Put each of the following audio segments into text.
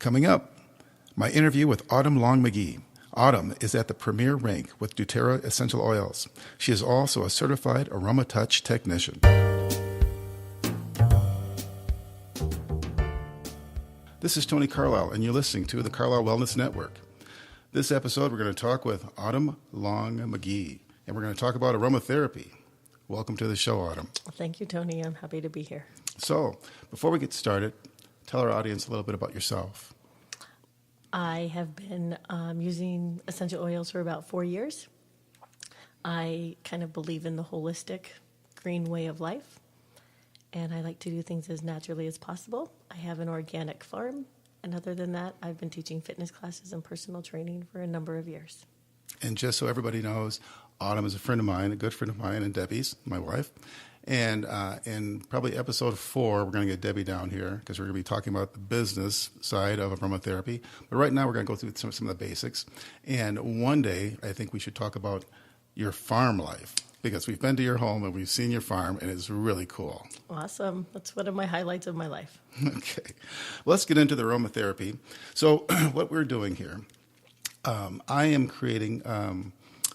Coming up, my interview with Autumn Long McGee. Autumn is at the premier rank with doTERRA Essential Oils. She is also a certified AromaTouch technician. This is Tony Carlisle, and you're listening to the Carlisle Wellness Network. This episode, we're going to talk with Autumn Long McGee, and we're going to talk about aromatherapy. Welcome to the show, Autumn. Thank you, Tony. I'm happy to be here. So, before we get started, tell our audience a little bit about yourself. I have been using essential oils for about 4 years. I kind of believe in the holistic green way of life, and I like to do things as naturally as possible. I have an organic farm, and other than that, I've been teaching fitness classes and personal training for a number of years. And just so everybody knows, Autumn is a friend of mine, a good friend of mine, and Debbie's, my wife. And in probably episode 4, we're going to get Debbie down here because we're going to be talking about the business side of aromatherapy. But right now, we're going to go through some of the basics. And one day, I think we should talk about your farm life because we've been to your home and we've seen your farm, and it's really cool. Awesome. That's one of my highlights of my life. Okay. Well, let's get into the aromatherapy. So what we're doing here, I am creating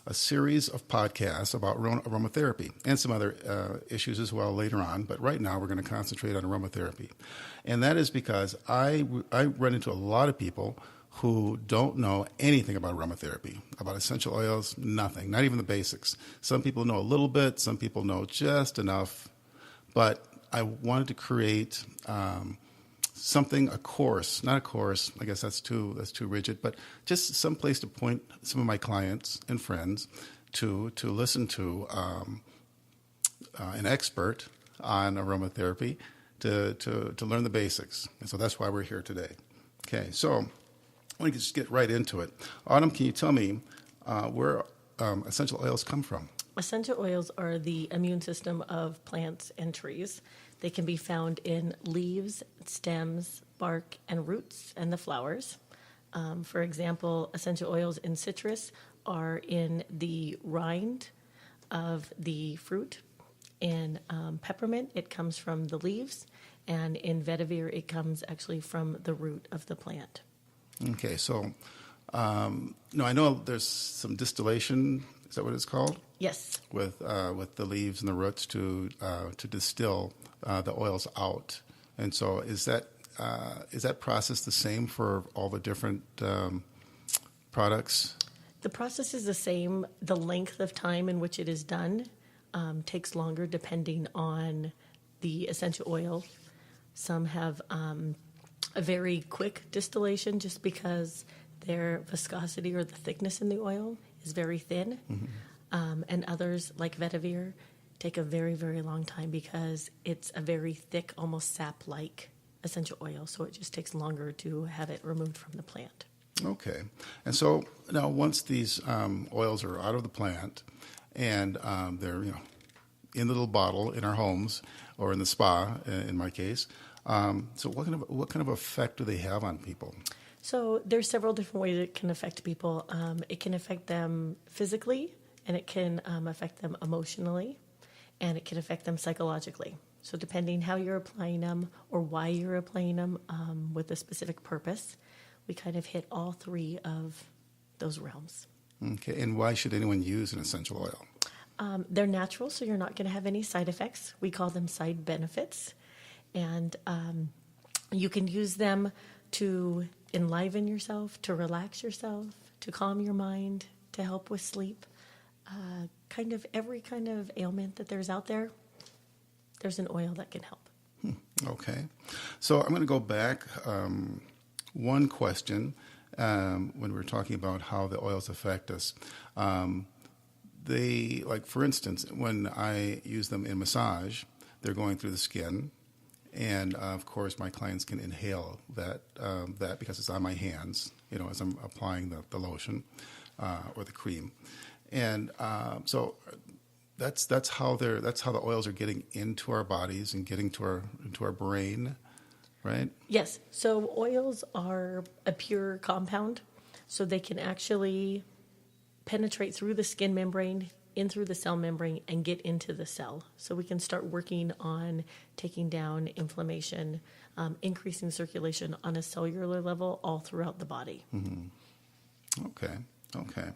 a series of podcasts about aromatherapy and some other issues as well later on. But right now, we're going to concentrate on aromatherapy. And that is because I run into a lot of people who don't know anything about aromatherapy, about essential oils, nothing, not even the basics. Some people know a little bit. Some people know just enough. But I wanted to create a course, not a course, I guess that's too rigid, but just some place to point some of my clients and friends to listen to an expert on aromatherapy to learn the basics. And so that's why we're here today. Okay, so I want to just get right into it. Autumn, can you tell me where essential oils come from? Essential oils are the immune system of plants and trees. They can be found in leaves, stems, bark, and roots, and the flowers. For example, essential oils in citrus are in the rind of the fruit. In peppermint, it comes from the leaves. And in vetiver, it comes actually from the root of the plant. Okay, so I know there's some distillation. Is that what it's called? Yes. With the leaves and the roots to distill the oils out, and so is that process the same for all the different products? The process is the same. The length of time in which it is done takes longer depending on the essential oil. Some have a very quick distillation just because their viscosity or the thickness in the oil is very thin. Mm-hmm. And others, like vetiver, take a very, very long time because it's a very thick, almost sap-like essential oil. So it just takes longer to have it removed from the plant. Okay. And so now once these oils are out of the plant and they're in the little bottle in our homes or in the spa, in my case, so what kind of effect do they have on people? So there's several different ways it can affect people. It can affect them physically, and it can affect them emotionally, and it can affect them psychologically. So depending how you're applying them or why you're applying them with a specific purpose, we kind of hit all three of those realms. Okay, and why should anyone use an essential oil? They're natural, so you're not going to have any side effects. We call them side benefits. And you can use them to enliven yourself, to relax yourself, to calm your mind, to help with sleep. Kind of every kind of ailment that there's out there, there's an oil that can help. Okay. So I'm going to go back one question when we were talking about how the oils affect us. For instance, when I use them in massage, they're going through the skin. And, of course, my clients can inhale that because it's on my hands, as I'm applying the lotion or the cream. And so that's how the oils are getting into our bodies and getting into our brain, right? Yes. So oils are a pure compound, so they can actually penetrate through the skin membrane in through the cell membrane and get into the cell. So we can start working on taking down inflammation, increasing circulation on a cellular level all throughout the body. Okay. Okay.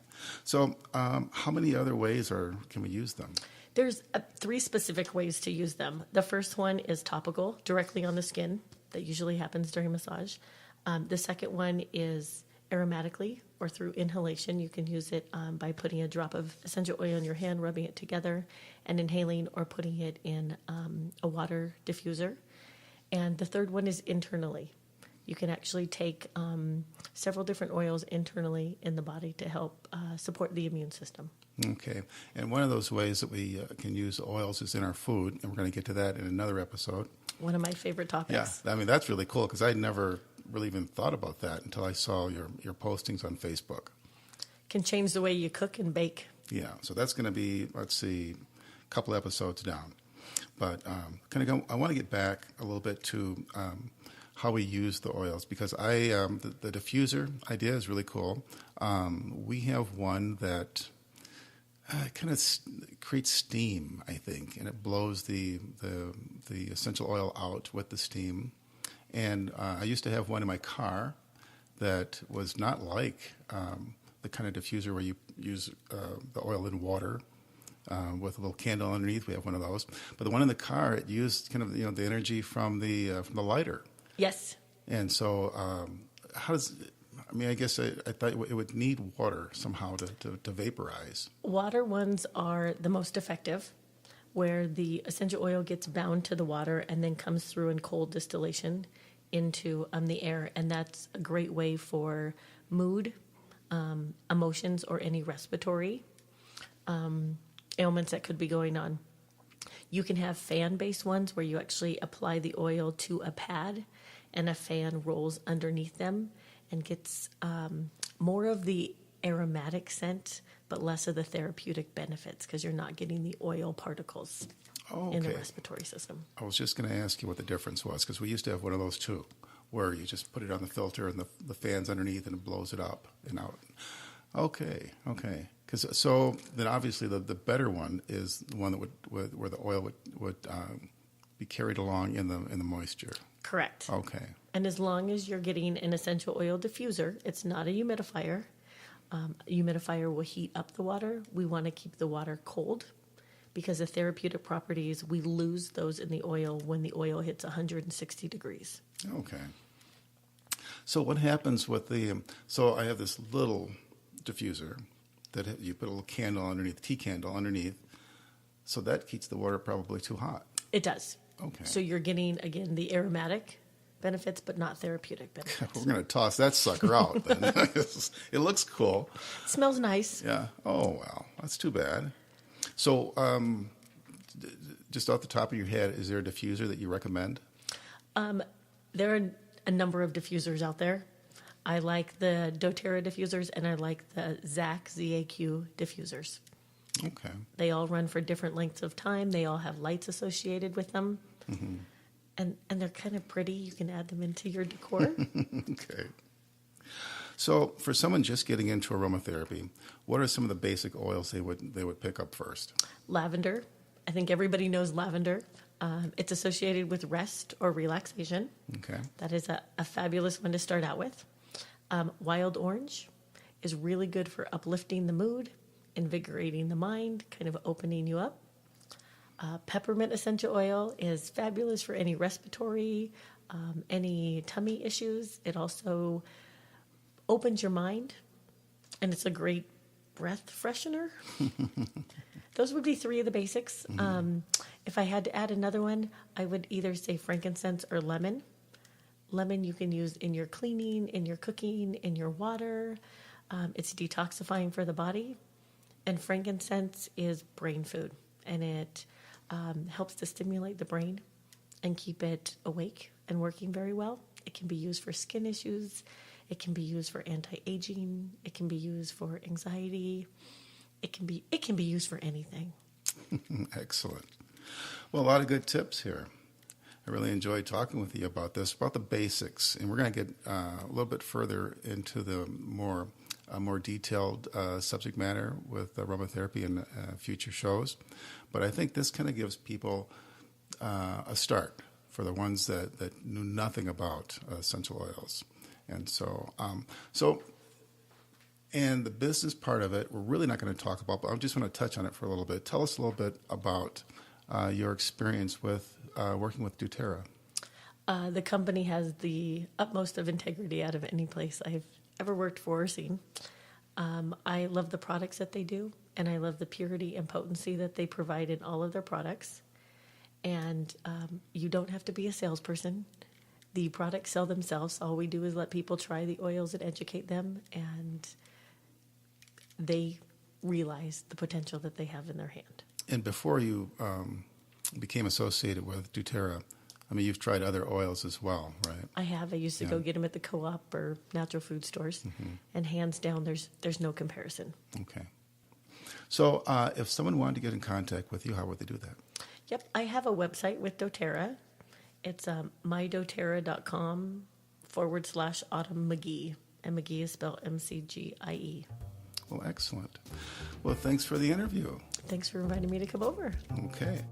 So how many other ways can we use them? There's 3 specific ways to use them. The first one is topical, directly on the skin. That usually happens during massage. The second one is aromatically or through inhalation. You can use it by putting a drop of essential oil in your hand, rubbing it together, and inhaling, or putting it in a water diffuser. And the third one is internally. You can actually take several different oils internally in the body to help support the immune system. Okay. And one of those ways that we can use oils is in our food, and we're going to get to that in another episode. One of my favorite topics. Yeah, I mean, that's really cool because I never really even thought about that until I saw your postings on Facebook. Can change the way you cook and bake. Yeah, so that's going to be, let's see, a couple episodes down. But I want to get back a little bit to how we use the oils, because the diffuser idea is really cool. We have one that kind of creates steam, I think, and it blows the essential oil out with the steam. And I used to have one in my car that was not like the kind of diffuser where you use the oil in water with a little candle underneath. We have one of those. But the one in the car, it used kind of the energy from the lighter. Yes. And so I guess I thought it would need water somehow to vaporize. Water ones are the most effective, where the essential oil gets bound to the water and then comes through in cold distillation into the air. And that's a great way for mood, emotions, or any respiratory ailments that could be going on. You can have fan-based ones where you actually apply the oil to a pad and a fan rolls underneath them and gets more of the aromatic scent, but less of the therapeutic benefits because you're not getting the oil particles in the respiratory system. I was just going to ask you what the difference was, because we used to have one of those too, where you just put it on the filter and the fan's underneath and it blows it up and out. Okay. So then obviously the better one is the one that where the oil would be carried along in the moisture. Correct. Okay. And as long as you're getting an essential oil diffuser, it's not a humidifier. A humidifier will heat up the water. We want to keep the water cold because the therapeutic properties, we lose those in the oil when the oil hits 160 degrees. Okay. So what happens with so I have this little diffuser that you put a little candle underneath, tea candle underneath, so that keeps the water probably too hot. It does. Okay. So you're getting, again, the aromatic benefits, but not therapeutic benefits. We're going to toss that sucker out then. It looks cool. It smells nice. Yeah. Oh, well, that's too bad. So just off the top of your head, is there a diffuser that you recommend? There are a number of diffusers out there. I like the doTERRA diffusers, and I like the ZAQ diffusers. Okay. They all run for different lengths of time. They all have lights associated with them. Mm-hmm. And they're kind of pretty. You can add them into your decor. Okay. So for someone just getting into aromatherapy, what are some of the basic oils they would pick up first? Lavender. I think everybody knows lavender. It's associated with rest or relaxation. Okay. That is a fabulous one to start out with. Wild orange is really good for uplifting the mood, invigorating the mind, kind of opening you up. Peppermint essential oil is fabulous for any respiratory, any tummy issues. It also opens your mind, and it's a great breath freshener. Those would be 3 of the basics. Mm-hmm. If I had to add another one, I would either say frankincense or lemon. Lemon you can use in your cleaning, in your cooking, in your water. It's detoxifying for the body. And frankincense is brain food, and it helps to stimulate the brain and keep it awake and working very well. It can be used for skin issues. It can be used for anti-aging. It can be used for anxiety. It can be used for anything. Excellent. Well, a lot of good tips here. I really enjoyed talking with you about this, about the basics, and we're going to get a little bit further into the more a more detailed subject matter with aromatherapy in future shows. But I think this kind of gives people a start for the ones that knew nothing about essential oils. And and the business part of it, we're really not going to talk about, but I just want to touch on it for a little bit. Tell us a little bit about your experience with working with doTERRA. The company has the utmost of integrity out of any place I've ever worked for or seen. I love the products that they do, and I love the purity and potency that they provide in all of their products. And you don't have to be a salesperson. The products sell themselves. All we do is let people try the oils and educate them, and they realize the potential that they have in their hand. And before you became associated with doTERRA, I mean, you've tried other oils as well, right? I have. I used to go get them at the co-op or natural food stores, and hands down, there's no comparison. Okay. So if someone wanted to get in contact with you, how would they do that? Yep, I have a website with doTERRA. It's mydoterra.com/Autumn McGee, and McGee is spelled McGie. Well, excellent. Well, thanks for the interview. Thanks for inviting me to come over. Okay.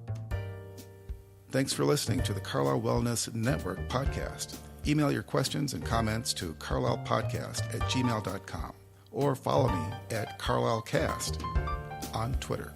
Thanks for listening to the Carlisle Wellness Network podcast. Email your questions and comments to carlislepodcast@gmail.com or follow me at CarlisleCast on Twitter.